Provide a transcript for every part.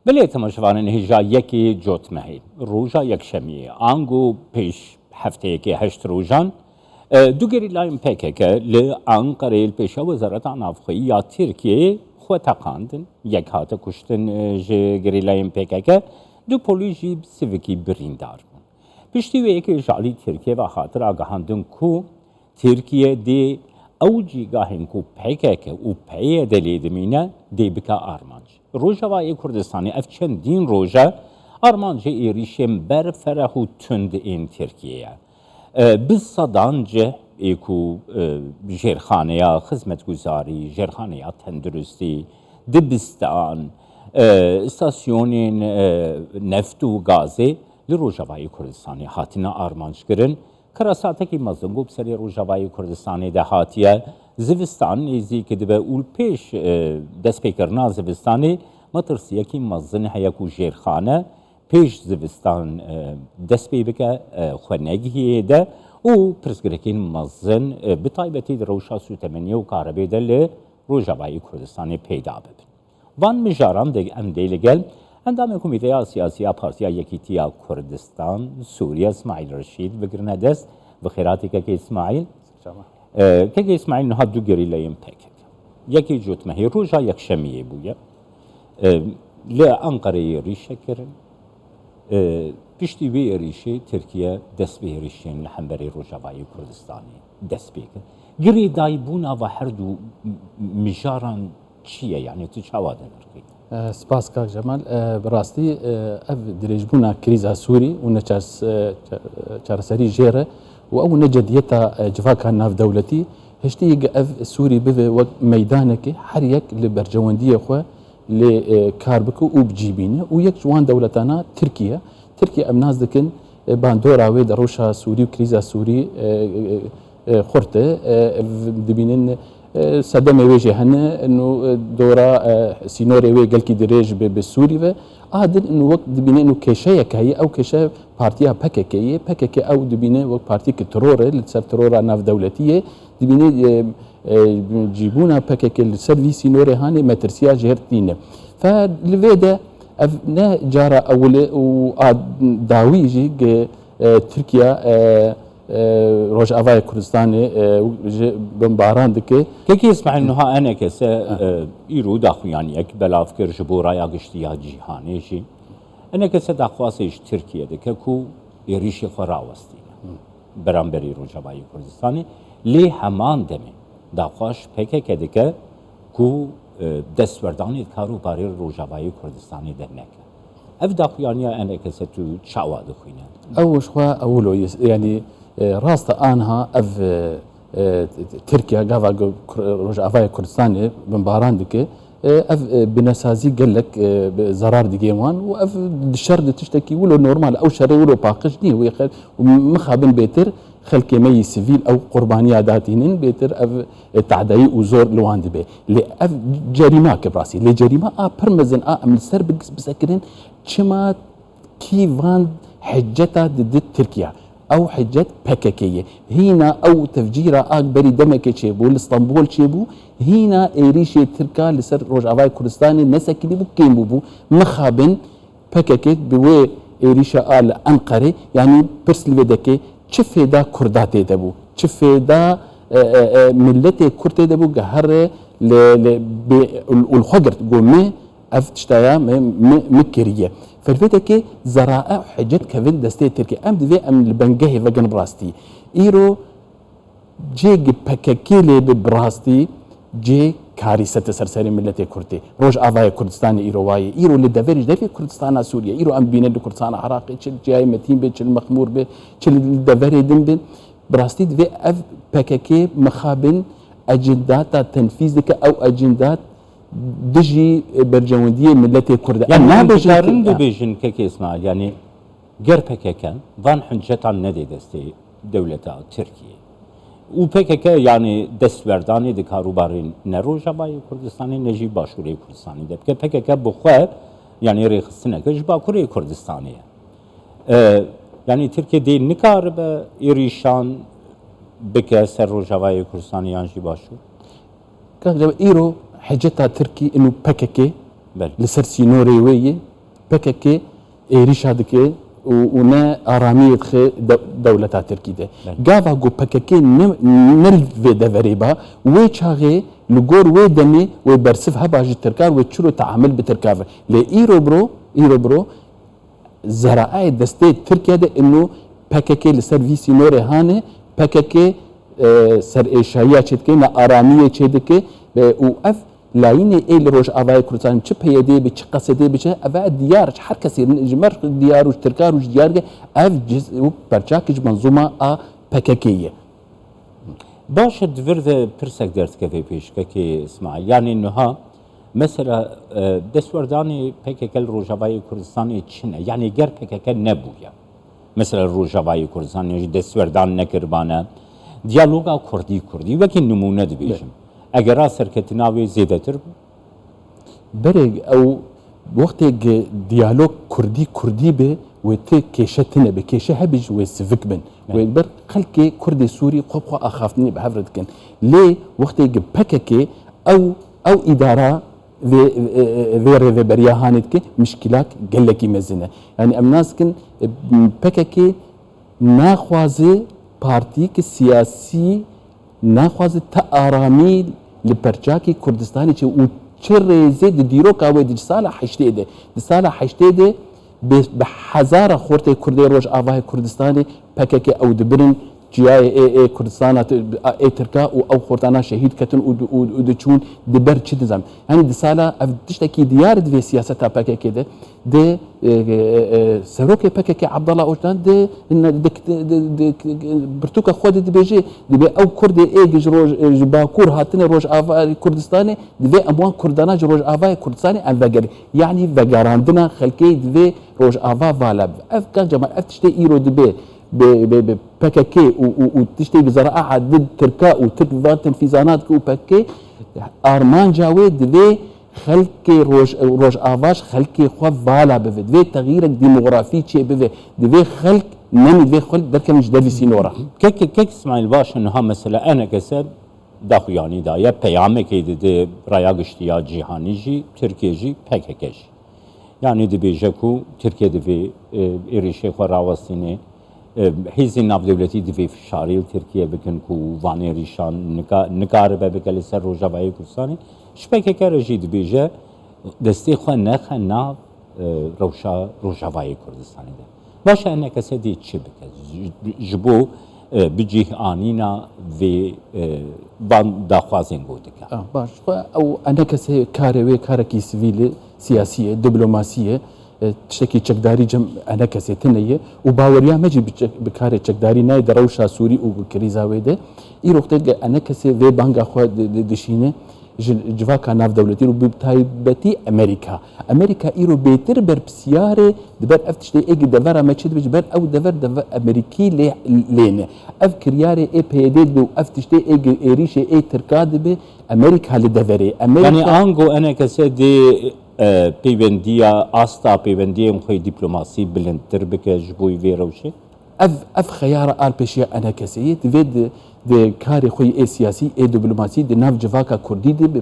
بله تماشاوان هجا یکی جوت مهی روزا یک شمیه آنگو پیش هفته که هشت روزان دو گریلایم پکه ل انقره پیش وزارت نافخی یا ترکیه خو تقاندن یک هات کشتن ج گریلایم پکه دو پولیجی سیویکی بریندار پشتی و یک جالی ترکیه و خاطر آگاهاندن کو ترکیه دی اوجی گاهن کو پکه و پیه دلیدمینه دی بکا آرمانج روجاوای کردستانی اف چندین روجا آرمانج ایریشم بر فرح و تند این ترکیه biz sadancı ku jerxaneya hizmetguzarî, jerxaneya tendurustî, dibistan, istasyonên neft û gazê li Rojavayê Kurdistanê hatine armançkirin. Kirasatekî mezin got serê Rojavayê Kurdistanê de hatiye zivistan nêzîkî dibe û pêş destpêkirina zivistanê metirsiyekî mezin heye ku jêrxane پیش زوستان دست پی بکه خونگیه ده و پرسگرکین مزن به تایبتی در روشا سوتمنیه و کاربه ده لی روجاوای کردستان پیدا ببین. وان مجاران ده ام دیل گل اندام کمیته سیاسی پارتیا یکیتیا کردستان سوریه اسماعیل رشید بگرنه دست و خیراتی که اسماعیل که اسماعیل نه دو گریلایم پکه یکی جوت مهی روجا یک شمیه بویه لی انقره ریشه کرن پشتی وی ایریشی ترکیه دست به ایریشین لحنبری روجاوای کردستانی دست بیکن گری دایبونا و هر دو مجاران چیه یعنی تو چوادن ارکی سپاس کاک جمال براستی اف دریجبونا کریزا سوری و چارسری جیره و او نجدیتا جفاکا ناف دولتی هشتی اف سوری بوه وقت میدانکی هر یک لبرجواندی خواه لكاربكو وبجيبينه ويك جوان دولتنا تركيا ام ناس دكن باندورا وي دروشا سوري وكريزا سوري خورته دبينن صدمه ويجي هنا انه دورا سينوري وي قالكي دريج بالسوري عادل انه وقت دبينه انه كيشيه كهي او كيشه بارتيا بككي او دبينه وقت بارتي كترور لتصير ترور ناف دولتيه دبينه جيبونا بكك السيرفيس نوري هاني مترسيا جهرتينه فالفيدا نا جارا اول وداويجي تركيا روج افاي كردستان بمباران دكه كي يسمع انه انا كس ايرو داخو يعني اك بلافكر جبورا يا قشتيا جيهاني شي انا كس داخواسيش تركيا دكه كو يريشي خراوستينا برامبري روج افاي كردستان لي همان دمي داخواش پکه دکه کو دستوردانی کارو برای روجاوای کردستانی درنک. اف داخویانی آن کسی تو چاوا دخوینه. اوش خوا اولو يعني راست آنها اف تركيا قاوا روجاوای کردستانی بمباران دکه اف بنسازي قال لك زرار دقيوان واف الشر تشتكي ولو نورمال او شري ولو باقش دي ومخابن بيتر خلق مي سيفيل او قربانيه داتينن بيتر اف تعدي وزور لوان دبي لاف جريمه كبراسي لجريمه برمزن من سر بسكرين شما كيفان حجتها ضد تركيا او حجت بككيه هنا او تفجيره اكبر دمك تشيبو لاسطنبول تشيبو هنا ايريشي تركا لسر روجاوای كردستاني نسكني بو كيمو بو مخابن بككيت بوي ايريشا ال انقره يعني برسلفدكي چفيدا كرداتي دبو چفيدا ملتي كرتي دبو جهر والخجرت قومي افتشتايا مكريه فالفيتكي زرائع حجت كفين دستي تركي ام دفي ام البنجهي فجن براستي ايرو جي بككيلي ببراستي جي كارثه سرسري ملتي كرتي روج افاي كردستان ايرو للدفرج دفي كردستان سوريا ايرو ام بين كردستان عراقي تشل جاي متين بي تشل مخمور بي تشل الدفري دم بي براستي دفي اف بككي مخابن اجندات تنفيذك او اجندات دجي برجوانديه ملتي كردستان يعني ما بجارن بيجن كيك اسماعيل يعني غير بككان فان حنجتان ندي دستي دولتا تركيا و PKK yani destwerdani de karubarîn ne Rojavayê Kurdistanê ne jî Başûrê Kurdistanê de bike PKK bi xwe yani rêxistineke ji Bakurê Kurdistanê ye. Yani Tirkiye dê nikaribe êrîşan bike ser Rojavayê Kurdistanê yan jî Başûr? îro heceta Tirkî û PKK li ser sînorê wê yê PKK êrişa dike û ne aramiyê dixe dewleta Tirkî de. Gava ku PKK ne vê deverê ba wê çaxê li gor wê demê wê bersiv heba ji Tirkar wê çiro teamül bi Tirkar ve. Lê îro biro zeraayê destê Tirkiye de inu PKK li ser vî sînorê hane PKK serêşayiya çê dike ne aramiyê çê dike û ev لاینê ê li Rojavayê Kurdistanê çi peyedê bi çi qesedê biçe ev diyar her kesê ji mer diyar û Tirkar û diyar ge ev perçakî ji menzûma a PKK ye. باش دفر ده پرسک درد که پیشکه که اسماعیل یعنی نها مثلا دستوردانی PKK روجاوای کردستان چنه یعنی گر PKK نبویا مثلا روجاوای کردستان دستوردان نکربانه دیالوگا کردی وکی نمونه دبیجم اگر سرکتنا و زیاده تر برگ او وقتی دیالوگ کردی به و تی کشتنه به کشه هبیج و سفک بن و بر خلک کرد سوری خوب اخافتنی به هفرد کن لی وقتی PKK او اداره و بریا هانت که مشکلات گلکی مزنه یعنی امناس کن PKK ناخوازه پارتی که سیاسی ناخوازه تا آرامی لپرچاکی کردستانی چه او چه ریزه دی دیرو کاوی دی سال 8 ده به هزار خورده کرده روش آوای کردستانی PKK او دبرن جیای ای کردستان ای ترکا او خورتانا شهید کتن او دچون دبر چه دزم یعنی دی سالا اف دشتکی دیار دی سیاست PKK ده سروک PKK عبدالله اوجدان ده برتوک خود دی بیجی دی او کرد ای روش باکور هاتن روش آوای کردستانی دی اموان کردانا روش آوای کردستانی ان وگری یعنی وگراندنا خلکی دی روش آوا والا اف کان جماعت اف تشتی ایرو دی به PKK و تشتي بزراعة ضد تركا وترك تنفيذانات و PKK أرمان جاوي دوي خلقي روج آواش خلقي خو فالا بفي دوي تغيير ديموغرافي شيء بفي دوي خلق نمي دوي خلق دركا مش دافي سينورا كيك اسماعيل باش انها مثلا انا كسب داخو يعني دا يا پیامه که ده رایا گشتیا جهانی جی ترکیه جی PKK جی يعني دي بيجاكو تركيا دي إيريشي خو راوستيني هیزی نافدولتی دوی فشاری ترکیه بکن کو وانی ریشان نکار به بکل سر روجاوای کردستانی شپکه که رجید بیجه دستی خو نخ ناف روجاوای کردستانی ده باشه انه کسی دی چی بکن جبو بجیه آنینا و بان داخوازین گوده که باش او انه کسی کارکی سیویل سیاسیه دیپلماسیه تشتكي تشكداري جم انا كسيتنيه وباوريا ماجي بكاري تشكداري ناي دروشا سوري وكريزا ويده اي وقت انا كسي في بانغا خو دشينه جواكا ناف دولتي وبتايبتي امريكا ايرو بيتر بر بسياره دبر افتشتي اي دفر ما تشد بجبر او دفر امريكي لين اف كرياري اي بيدي بو افتشتي اي ريشه اي تركاد به امريكا لدفري يعني انغو انا كسي دي پیوندیا آستا پیوندیا مخوی دیپلماسی بلندتر بکه جبوی وی روشه اف خيار آل بشيا انا كسيت فيد دي كاري خوي اي سياسي اي دبلوماسي دي ناف جفاكا كردي دي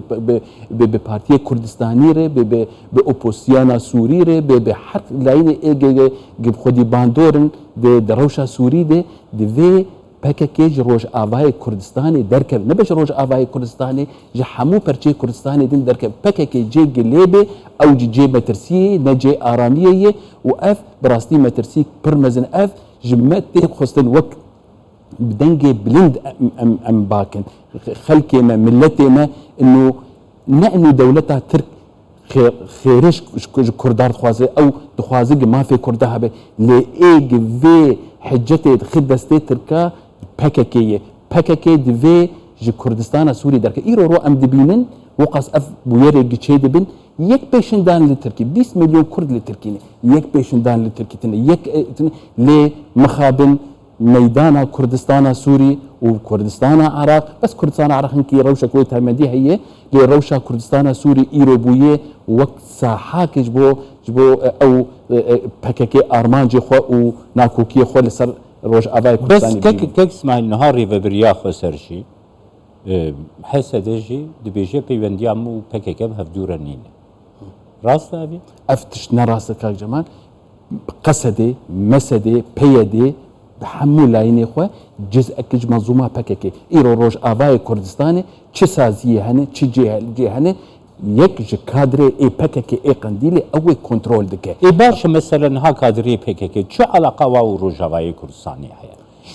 ببارتيه كردستاني ري باوبوسيانا سوري ري بحرق لاين اي جب خودي باندورن دي دروشا سوري دي في PKK روج آوای کردستانی درکب نباش روج آوای کردستانی جه همو پرچه کردستانی دین درکب PKK جه گلیبه او جه مترسیه نجه آرامیه و اف براستی مترسی پرمزن اف جمعت خستن وقت بدنگ بلند ام باكن خلكي ما ملتي ما انه نعنو دولتها ترك خيرش كردار خوازي او تخوازي ما في كردها به لايج في حجتي خدستي تركا PKK دي جي كردستان سوري درك ايرو رو ام دبينن وقاس اف بويري جيتشي دبن يك بيشندان لتركي 20 مليون كرد لتركي يك بيشندان لتركي يك لي مخابن ميدان كردستان سوري وكردستان عراق بس كردستان عراق انكي روشا كويت هالمدي هي لي روشا كردستان سوري ايرو بويه وقت ساحاك جبو او PKK ارمان جي خو وناكوكي خو لسر روش آوای بس كيك اسمع النهاري وبريا خسرشي حسد جي دبيجي بيونديا مو PKK بهفدورا نينه راست أبي افتش نراسك كاك جمال قصدي مسدي بيدي بحمو لايني خو جزء كج منظومه بككي ايرو روج افاي كردستاني تشي سازيه هنه تشي جهه هنه يك ج كادري اي بككي اي قنديلي او كنترول دكه إيه باش مثلا ها كادري PKK شو علاقة واو روجافاي كردستاني هي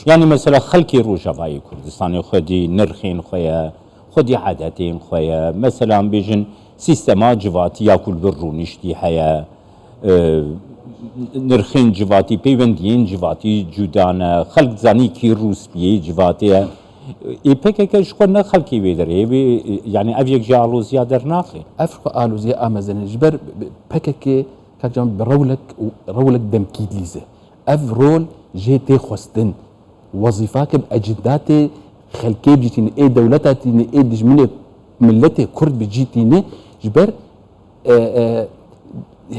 يعني مثلا خلكي روجافاي كردستاني خدي نرخين خويا خدي عاداتين خويا مثلا بيجن سيستما جواتي ياكل بالرونشتي هيا نرخين جواتي بيوندين جواتي جودانا خلق زاني كي روس بي جواتي اي PKK شخونا خلقي بيدر يعني افيك جالو زيادة ناخي افرق الو زي امازن جبر بككي كاك جمال برولك دمكيد ليزه اف رول جيتي خوستن وظيفاك باجنداتي خلكي بجيتين اي دولتاتين اي دجمني ملتي كرد بجيتين جبر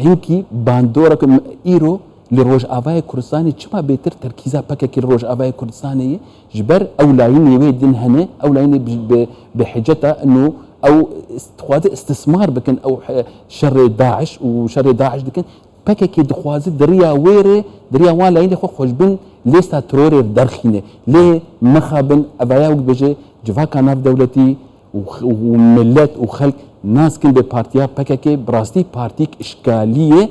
هنكي باندورك ايرو لروج افاي كردستاني چما بيتر تركيزا بككي روج افاي كردستاني جبر اولاين يويدن هنا اولاين بحجتها انه او استثمار بكن او شر داعش وشر داعش دكن بككي دخوازي دريا ويري دريا والا يندي خو خوشبن ليستا تروري درخينه لي مخابن افايا وبجي جفاكا ناف دولتي وملت وخلق ناس كن ببارتيا بككي براستي بارتيك اشكاليه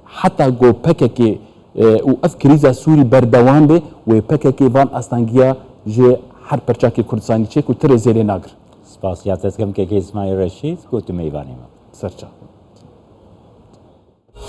حتى جو بككي واف كريزا سوري بردوان به و بككي فان استانجيا جي هر پرچاكي كردستاني چيك و تري زيري ناگر سپاسيات از كم كي اسماعيل رشيد كنت ميواني سرچا